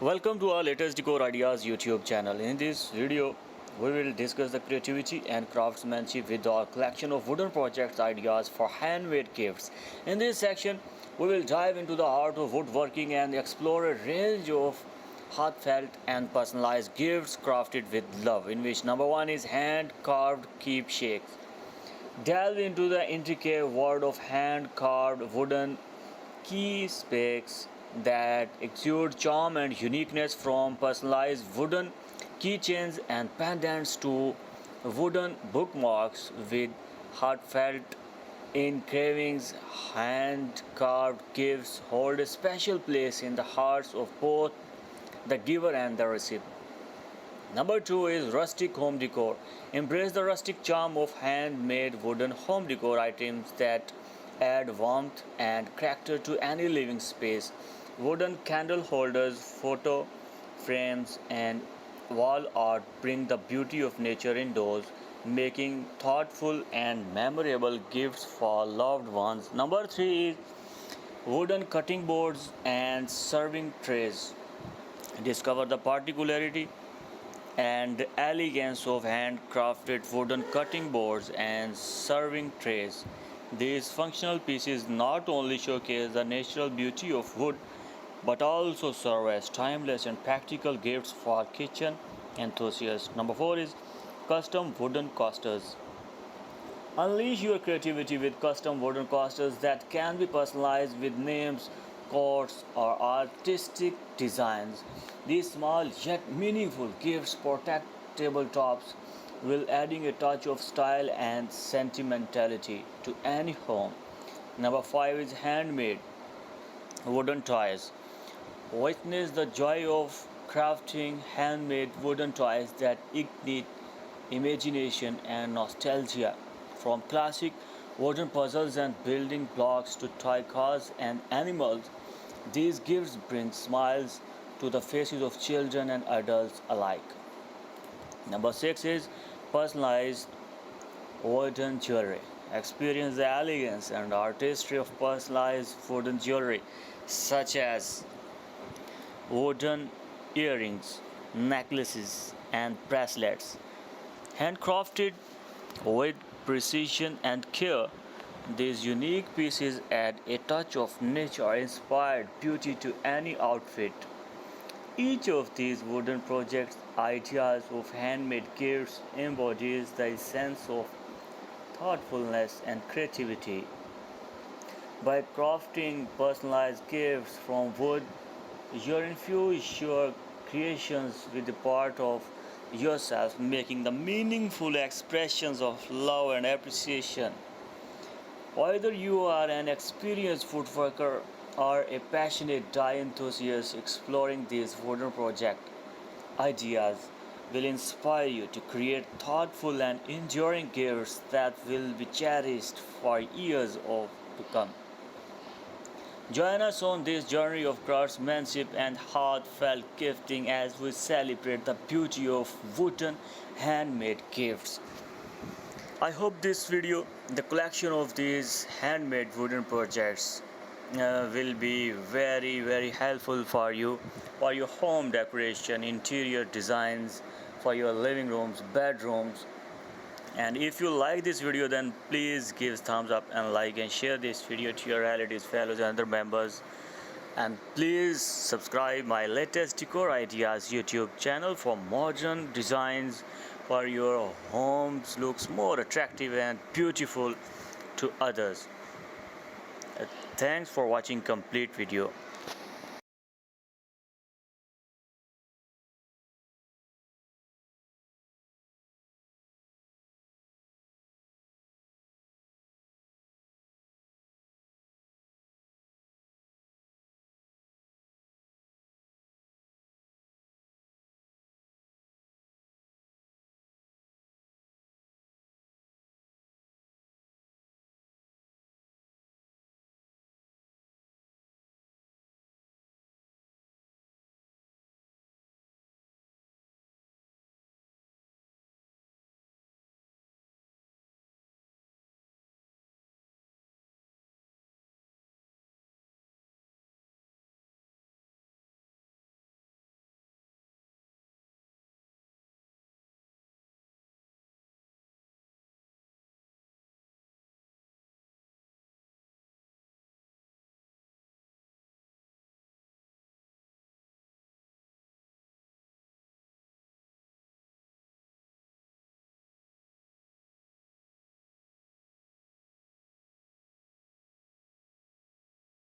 Welcome to our latest Decor Ideas YouTube channel. In this video, we will discuss the creativity and craftsmanship with our collection of wooden projects ideas for handmade gifts. In this section, we will dive into the art of woodworking and explore a range of heartfelt and personalized gifts crafted with love, in which number one is hand carved keepsakes. Delve into the intricate world of hand carved wooden keepsakes that exude charm and uniqueness, from personalized wooden keychains and pendants to wooden bookmarks with heartfelt engravings. Hand carved gifts hold a special place in the hearts of both the giver and the receiver. Number two is rustic home decor. Embrace the rustic charm of handmade wooden home decor items that add warmth and character to any living space. Wooden candle holders, photo frames, and wall art bring the beauty of nature indoors, making thoughtful and memorable gifts for loved ones. Number three is wooden cutting boards and serving trays. Discover the particularity and elegance of handcrafted wooden cutting boards and serving trays. These functional pieces not only showcase the natural beauty of wood but also serve as timeless and practical gifts for kitchen enthusiasts. Number 4 is custom wooden coasters. Unleash your creativity with custom wooden coasters that can be personalized with names, quotes, or artistic designs. These small yet meaningful gifts protect tabletops while adding a touch of style and sentimentality to any home. Number 5 is handmade wooden toys. Witness the joy of crafting handmade wooden toys that ignite imagination and nostalgia. From classic wooden puzzles and building blocks to toy cars and animals, these gifts bring smiles to the faces of children and adults alike. Number 6 is personalized wooden jewelry. Experience the elegance and artistry of personalized wooden jewelry, such as wooden earrings, necklaces, and bracelets. Handcrafted with precision and care, these unique pieces add a touch of nature inspired beauty to any outfit. Each of these wooden projects ideas of handmade gifts embodies the essence of thoughtfulness and creativity. By crafting personalized gifts from wood, you infuse your creations with a part of yourself, making them meaningful expressions of love and appreciation. Whether you are an experienced woodworker or a passionate dye enthusiast, exploring these wooden project ideas will inspire you to create thoughtful and enduring gifts that will be cherished for years to come. Join us on this journey of craftsmanship and heartfelt gifting as we celebrate the beauty of wooden handmade gifts. I hope this video, the collection of these handmade wooden projects, will be very helpful for your home decoration, interior designs, for your living rooms, bedrooms. And if you like this video, then please give thumbs up and like and share this video to your relatives, fellows, and other members. And please subscribe my latest decor ideas YouTube channel for modern designs for your homes looks more attractive and beautiful to others. Thanks for watching complete video.